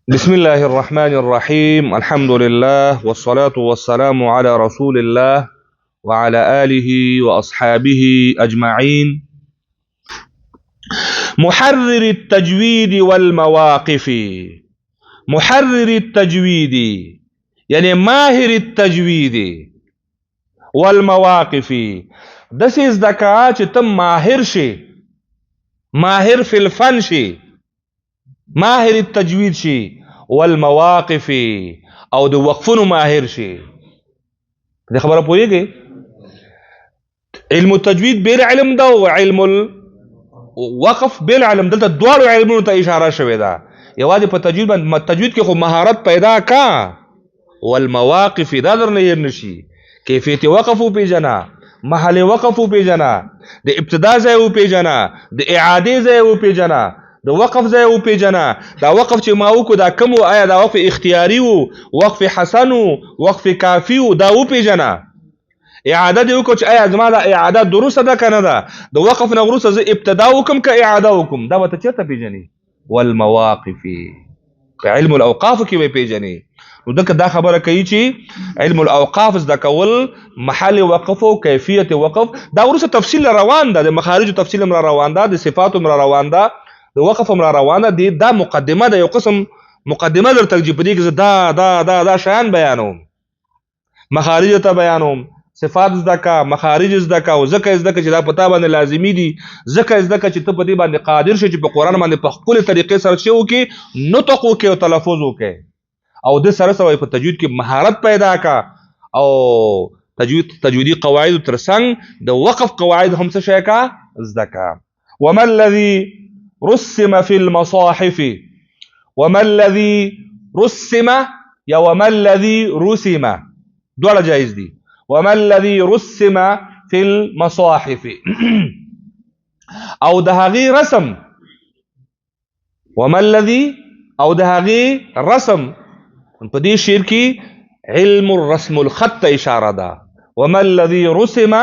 بسم الله الرحمن الرحيم. الحمد لله والصلاة والسلام على رسول الله وعلى آله وأصحابه أجمعين. محرر التجويد والمواقف. محرر التجويد يعني ماهر التجويد والمواقف. دس از دکا چې تم ماهر شي، ماهر فی الفن شي، ماهر التجوید شي، والمواقف او د وقفونو ماهر شي. د خبره پوهیږي علم التجوید بیر علم دا او علم الوقف بیر علم، دلته دواړو علمونو ته اشاره شوې ده. یوازې په تجوید باندې تجوید کې خو مهارت پیدا کا، والمواقف دا درنه هیر نشي. کیفیت وقف پیژنا، محل وقف پیژنا، د ابتدا ځای پیژنا، د اعاده ځای پیژنا، د وقف ځای پیژنا. دا وقف چې ما وکړو دا کوم، آیا دا وقف اختیاري وو، وقف حسن وو، وقف کافی وو، دا پیژنا. اعاده دې وکړو چې آیا زما دا اعاده درسته ده که نه ده. د وقف نه وروسته زه ابتدا وکم که اعاده وکم، دا به ته چېرته پیژنې؟ والمواقف په علم الاوقافو کې به پیژنې. نو دلته دا خبره کوي چې علم الاوقاف زده کول، محل وقف او کیفیت وقف، دا وروسته تفصیل روان ده، د مخارج تفصیل هم روان ده، د صفات هم روان ده، د وقف هم روانه دي. دا مقدمه ده، یو قسم مقدمه درته چې په دې کې دا دا دا دا شیان بیانوم، مخارج ته بیانوم، صفات زده کا، مخارج زده کا، او ځکه زده کا چې دا پتا باندې لازمي دي، ځکه زده کا چې ته په دې باندې قادر شې چې په قرآن باندې په خپل طریقې سره شی وکړي، نطق وکړي او تلفظ وکړي، او د سره سره په تجوید کې مهارت پیدا کا. او تجویدی قواعد ترڅنګ د وقف قواعد هم څه شي کا زده کا. وما الذي رسم في المصاحف، وما الذي رسم یا وما الذي رسم دواړه جایز دي. وما الذي رسم في المصاحف او د هغې رسم، وما الذي او د هغې رسم په دې شعر کې علم الرسم الخط ته اشاره ده. وما الذي رسم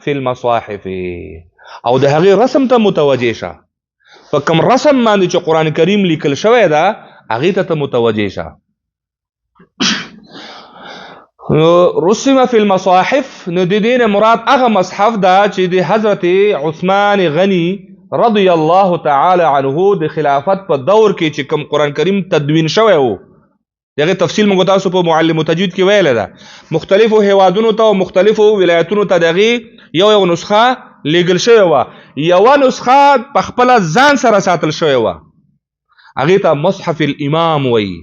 في المصاحف او د هغې رسم ته متوجه شه. په کوم رسم باندې چې قرآن کریم لیکل شوی ده هغې ته متوجه شه. رسم فی المصاحف نو د دې نه مراد هغه مصحف ده چې د حضرت عثمان غنی رضی الله تعالی عنه د خلافت په دور کې چې کوم قرآن کریم تدوین شوی و، دغه تفصیل موږ تاسو په معلم تجوید کې ویل ده. مختلفو هیوادونو ته او مختلفو ولایتونو ته دغه یو نسخه لیږل شوی وه، یوه نسخه په خپله ځان سره ساتل شوی وه، هغې ته مصحف الامام وایي.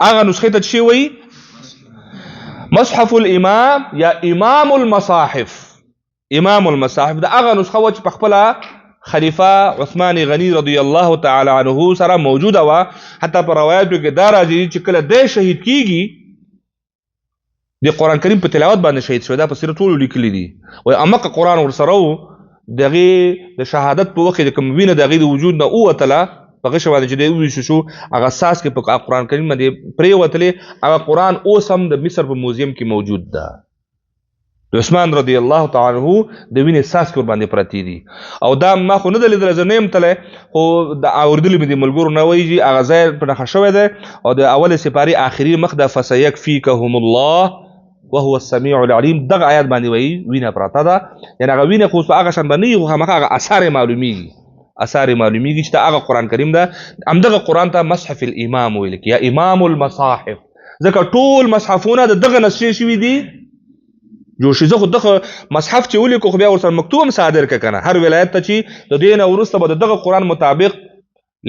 هغه نسخې ته څه وایي؟ مصحف الامام یا امام المصاحف. امام المصاحف دا هغه نسخه وه چې په خپله خلیفه عثمان غنی رضی الله تعالی عنه سره موجوده وه. حتی په روایاتو کې دا راځي چې کله دی شهید کیږي، د قرآن کریم په تلاوت باندې شهید شوی، دا په سیرت ټولو لیکلي دي. وایي امقه قرآن ورسره و، د هغې د شهادت په وخت کې کوم وینه د هغې د وجود نه ووتله، په غشه باندې چې دی وویشو شو، هغه ساس کې په قرآن کریم باندې پرېوتلې. هغه قرآن اوس هم د مصر په موزیم کې موجود ده. د عثمان رضی الله تعالی عنه د وینې ساس کې ورباندې پرتې دي. او دا ما خو نه ده لیدلی، زه نه یم تلی، خو د اورېدلي مې د ملګرو نه وایي چې هغه ځای په نښه شوی دی. او د اول سپارې آخري مخ د فسیکفیکهم الله وهو السمیع العلیم دغه آیات باندې وایي وینه پراته ده. یعنې هغه وینه خو په هغه شان به نه وي، خو هماغه هغه اثار یې معلومیږي، اثار یې معلومیږي چې دا هغه قرآن کریم ده. همدغه قرآن ته مصحف الامام ویل کېږي یا امام المصاحف، ځکه ټول مصحفونه د دغه نسخې شوي دي جوړ شي. زه خو دغه مصحف چې ولیکو خو بیا ورسره مکتوب هم صادر که که نه، هر ولایت ته چې د دې نه وروسته به د دغه قرآن مطابق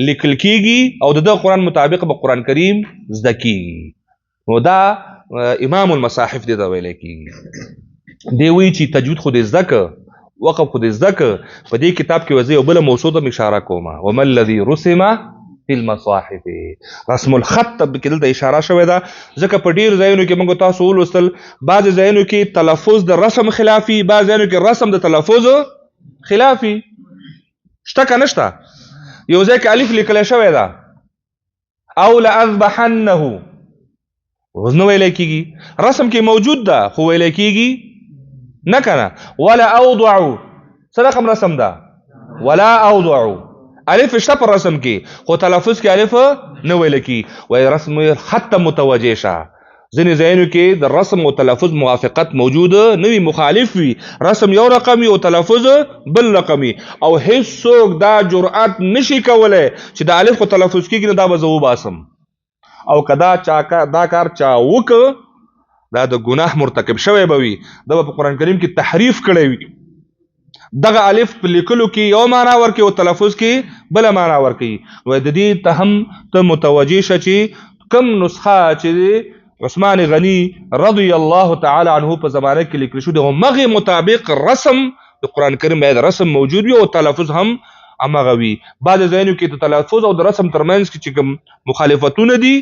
لیکل کېږي او د دغه قرآن مطابق به قرآن کریم زده کېږي. نو دا امام المصاحف دې ته ویلی کېږي. دی وایي چې تجوید خو دې زده که، وقف خو دې زده که. په دې کتاب کې وزه یو بله موضوع ته م اشاره کومه، وما الذي رسم فی المصاحف، رسم الخط ته کې دلته اشاره شوې ده. ځکه په ډېرو ځایونو کې موږ تاسو ولوستل، بعضې ځایونو کې تلفظ د رسم خلافي، بعض ځایونو کې رسم د تلفظ خلافي. شته که نشته؟ یو ځای کې الف لیکلی شوی ده، او لأذبحنه، اوس نه ویلی کېږي. رسم کې موجود ده خو ویلی کېږي نه که نه. ولا اوضعو څه رقم رسم ده؟ ولا اوضعو الف شته پر رسم کې خو تلفظ کې الف نه ویل کی وای رسم خط متوجه شه ځینې ځایونو کې د رسم او تلفظ موافقت موجود نه وي مخالف وي رسم یو رقم او تلفظ بل رقم او هیڅوک دا جرأت نشي کولای چې د الف کو تلفظ کېږي دا به زه وباسم او کدا دا کار چا وک دا د ګناه مرتکب شوی به وي دا په قرآن کریم کې تحریف کړی وي دغه الف په لیکلو کې یو معنا ورکي او تلفظ کې بل معنا ورکي نو د دې ته هم ته متوجه شه چې کم نسخه چې عثمان غنی رضی الله تعالی عنه په زمانه کې لیکل شو دغه مغه مطابق رسم د قرآن کریم باید رسم موجود وي او تلفظ هم امغه وي بعد ځینو کې د تلفظ او د رسم ترمنځ کې چې کوم مخالفتونه دي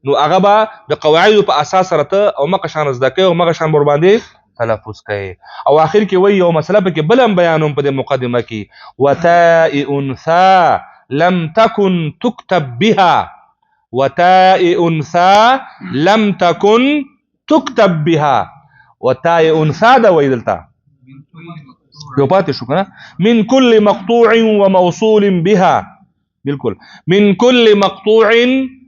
نو هغه به د قواعد په اساس سره او مقه شان زده کوي او مقه شان ور باندې تلفظ کوي او اخر کې وایي یو مسله په کې بل هم بیانوم په مقدمه کې وتاء انثى لم تكن تكتب بها وتاء انثى لم تكن تكتب بها وتاء انثى دا ویدلتا یو پاتې شو کنه من كل مقطوع وموصول بها بالکل من كل مقطوع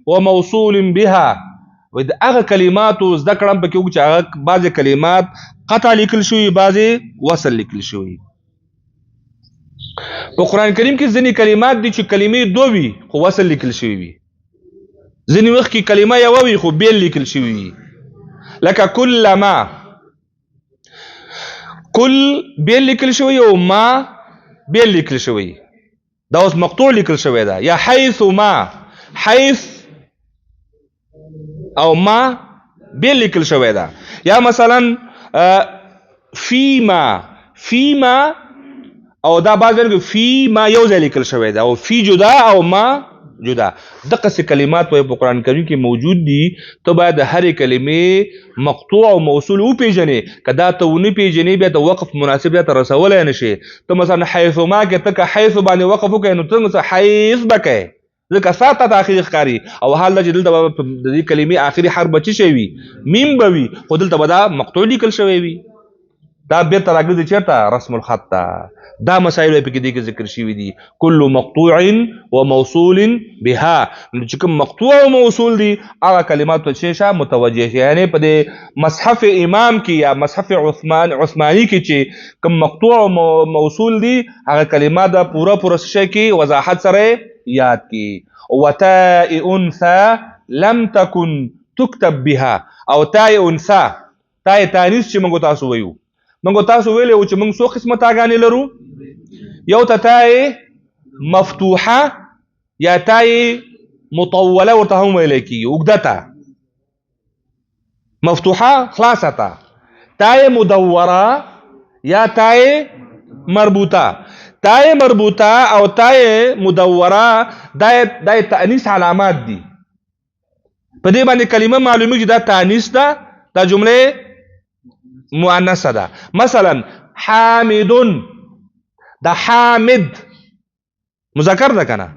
وموصول بها و د هغه کلماتو زده کړم پکې وګ چې هغه بعضې کلمات قطع لیکل شوي بعضې وصل لیکل شوي په قرآن کریم کې ځینې کلمات دي چې کلمې دو وي خو وصل لیکل شوي وي ځینې وخت کې کلمه یوه وي خو بیل لیکل شوي وي لکه کلما کل بیل لیکل شوی او ما بیل لیکل شوی دا اوس مقطوع لیکل شوی دا یا حيث ما حيث او ما بیل لیکل شوی دا یا مثلا فیما او دا بعض فیما یو ځای لیکل شوی دا او فی جدا او ما جدا دغه څه کلمات په قرآن کریم کې موجود دي ته باید د هرې کلمې مقطوع او موصول وپېژنې که دا ته ونه پېژنې بیا د وقف مناسب ته رسولی نه شي ته مثلا حیث ما کې ته که حیث باندې وقف وکړې نو ته حیث به کوې ځکه سا ته اخري ښکاري او حال دا چې دلته به د دې کلمې اخري حرف به څه شی وي میم به وي خو دلته به دا مقطوع لیکل شوی وي دا بیرته راګرځي چېرته رسم الخط ته دا مسائل په کې دي کې ذکر شوي دي كل مقطوع وموصول بها نو چې کوم مقطوع او موصول دي هغه کلمات ته شه متوجه شي یعنی په دې مصحف امام کې یا مصحف عثماني کې چې کوم مقطوع او موصول دي هغه کلمات دا پورا شي کې وضاحت سره یاد کی وتاء انثى لم تكن تكتب بها او تاء انثى تاء تانیث چې موږ تاسو وایو موږ تاسو ویلو چې موږ څو قسمه تاګانې لرو یو ته تاء مفتوحه یا تاء مطوله ورته هم ویل کیږي اوږده مفتوحه خلاصه تاء مدوره یا تاء مربوطه تاء مربوطه او تاء مدوره دا تانیث علامات دي په دې باندې کلمه معلومیږي دا تانیث ده دا جمله مؤنثه ده مثلا حامد دا حامد مذکر ده کنه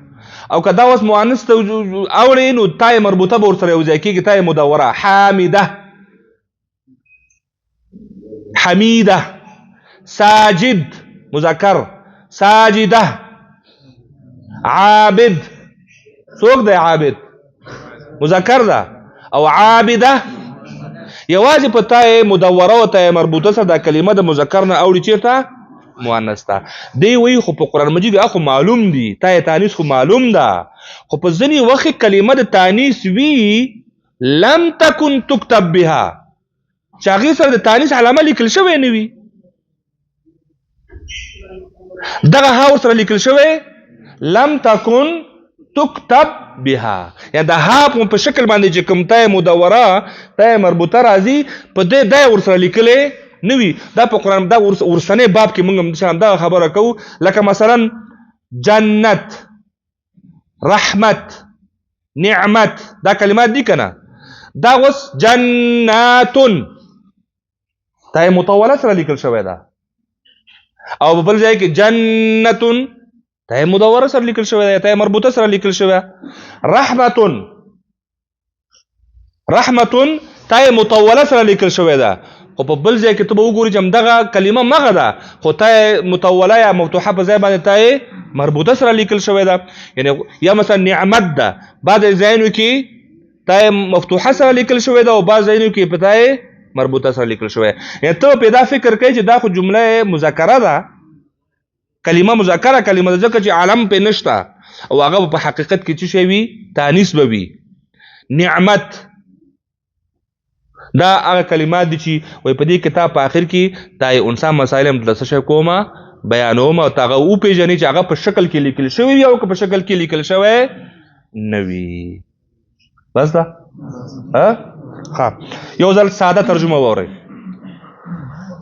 او که دا اوس مؤنث ته اوړي نو تاء مربوطه به ورسره یو ځای کېږي تاء مدوره حامده حمیده ساجد مذکر ساجده عابد څوک دی عابد مذکر ده او عابده یوازې په تاء مدوره او تاء مربوطه سره دا کلمه د مذکر نه اوړي چیرته مؤنث ته دی وی خو په قرآن مجید اخو معلوم دي تاء تانیث خو معلوم ده خو په ځینې وخت کلمه د تانیث وی لم تكن تكتب بها چې هغې سره د تانیث علامه لیکل شوی نه وي دغه ها ورسره لیکل شوی لم تكن تكتب بها يعني دا ها په شکل باندې چې کوم تاء مدوره تاء مربوطه راځي په دې دا ورسره لیکلې نه وي دا په قرآن دا ورسنی باب کې موږ هم دا خبره کوو لکه مثلا جنت رحمت نعمت دا کلمات دي کنه دا اوس جنات تاء مطوله سره لیکل شوی ده او په بل ځای کې جنتون تاء مدوره سره لیکل شوی ده تاء مربوطه سره لیکل شوی رحمتون تاء مطوله سره لیکل شوی ده خو په بل ځای کې ته به وګورې چې همدغه کلمه مغه ده خو ته متوله یا مفتوحه په ځای باندې ته مربوطه سره لیکل شوی ده. یعنی یا مثلا نعمت ده بعض ځایونو کې ته مفتوحه سره لیکل شوی ده او بعض ځایونو کې په ته مربوطه سره لیکل شوی. یعنی ته پیدا فکر کوي چې دا خو جمله مذکره ده، کلمه مذکره کلمه ده ځکه چې علم په نشته او هغه په حقیقت کې څه شی وي؟ تانیث به وي. نعمت دا هغه کلمات دي چې وای په دې کتاب په آخر کې دا انسان مسائل هم د څه کومه بیانوم او تاغه او پیژنې چې هغه په شکل کې لیکل شوی او په شکل کې لیکل شوی نه وي. بس دا ها یو ځل ساده ترجمه وورئ.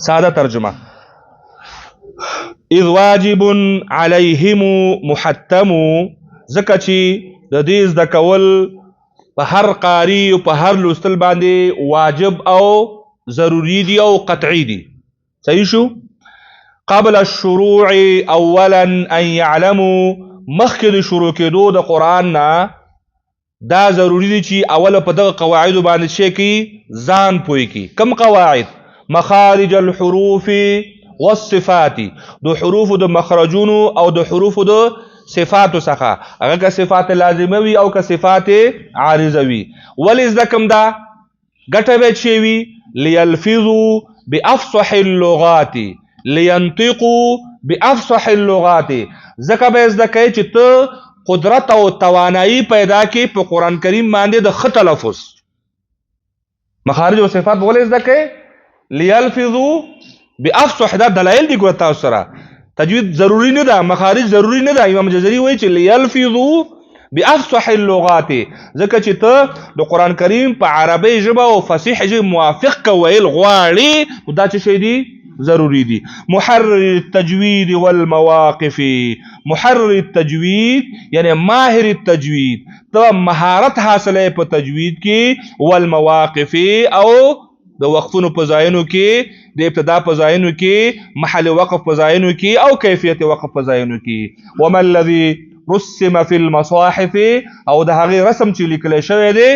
ساده ترجمه: اذ واجب علیهم محتم، ځکه چې د دې زده کول په هر قاری او په هر لوستل باندې واجب او ضروری دي او قطعی دي. صحیح شو؟ قبل الشروع اولا ان يعلموا، مخکې د شروع کېدو د قرآن نه دا ضروری دي چې اول په دغه قواعد باندې شي کې ځان پوي کی. کم قواعد؟ مخارج الحروف والصفات، د حروف د مخرجونو او د حروف د صفات څخه، هغه که صفات لازمه وي او که صفات عارضه وي. ولې زده کوم دا ګټه به چی وي؟ ليلفظوا بافصح اللغات لينطقوا بافصح اللغات، ځکه به زده کوي چې ته قدرت او توانایی پیدا کی په قرآن کریم باندې د ښه تلفظ. مخارج او صفات ولې زده کوي؟ ليلفظوا بافصح، دا دلایل دي ګوره تاسو سره. تجوید ضروری نه ده، مخارج ضروری نه ده. امام جزري وایي چې ليلفظوا بافصح اللغات، ځکه چې ته د قرآن کریم په عربي ژبه او فصیح ژبه موافق کویل غواړي، دا څه شی دي؟ ضروری دي. محرر التجوید والمواقف، محرر التجوید یعنی ماهر التجوید، ته مهارت حاصله په تجوید کې، والمواقف او د وقفونو په ځایونو کې، د ابتدا په ځایونو کې، محل وقف په ځایونو کې او کیفیت وقف په ځایونو کې. وما الذي رسم في المصاحف، او د هغې رسم چې لیکلی شوی دی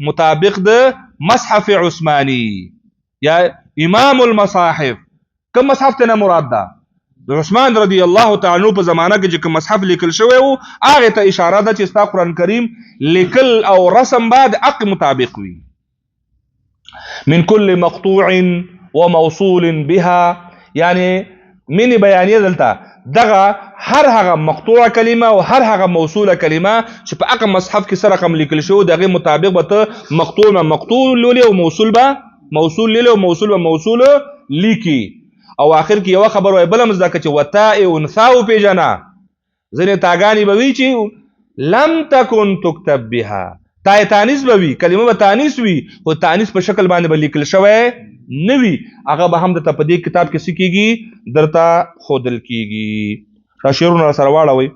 مطابق د مصحف عثماني یا امام المصاحف. کوم مصحف ته نه مراد ده؟ د عثمان رضی الله تعالی عنہ په زمانه کې چې کوم مصحف لیکل شوی و هغې ته اشاره ده چې ستا قرآن کریم لیکل او رسم به د عقل مطابق وي. من كل مقطوع وموصول بها، یعنی من بیانیه دلته دغه هر هغه مقطوعه کلمه او هر هغه موصوله کلمه چې په هغه مصحف کې سره رقم لیکل شوی دغه مطابق به ته مقطوع نه مقطوع لولي او موصول به موصول لولي او موصول به موصول لیکي. او آخر کې یو خبر وای بل مزدا چې وتاء انثى پیجنا، ځنه تاګانی به وی چې لم تکن تكتب بها، تای تانیث به وي، کلمه به تانیث وي خو تانیث په شکل باندې به لیکل شوی نه وي، هغه به هم درته په دې کتاب کې څه کېږي؟ درته ښودل کېږي. دا شعرونه سره واړوئ.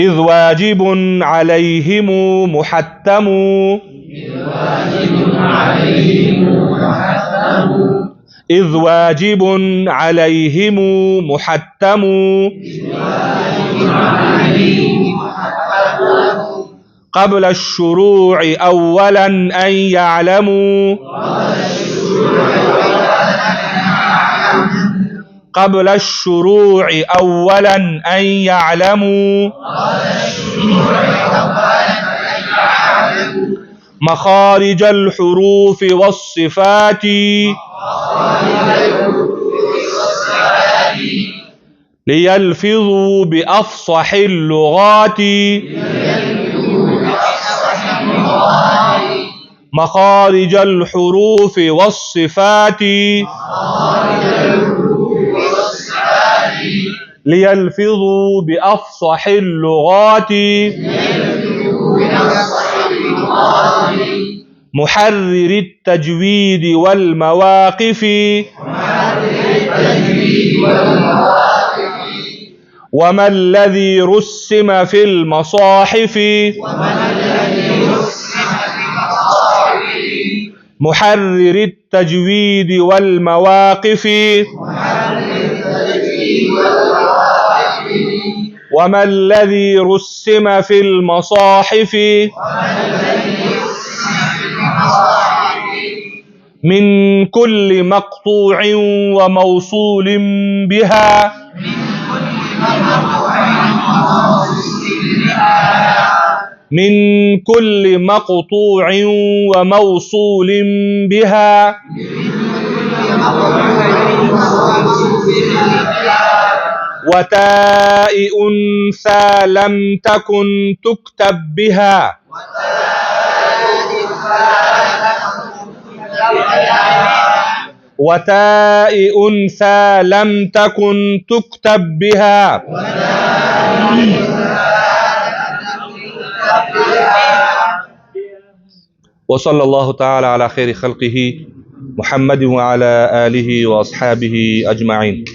اذ واجب علیهم محتم، اذ واجب علیهم محتم، قبل الشروع اولا ان يعلموا، قبل الشروع اولا ان يعلموا مخارج الحروف والصفات ليلفظوا بافصح اللغات، مخارج الحروف والصفات ليلفظوا بأفصح اللغات، محرر التجويد والمواقف، وما الذي رسم في المصاحف، محرر التجويد والمواقف، وما الذي رسم في المصاحف من كل مقطوع وموصول بها من كل مقطوع وموصول بها وتاء أنثى لم تكن تكتب بها وتاء أنثى لم تكن تكتب بها وصلى الله تعالى على خير خلقه محمد وعلى آله وأصحابه أجمعين.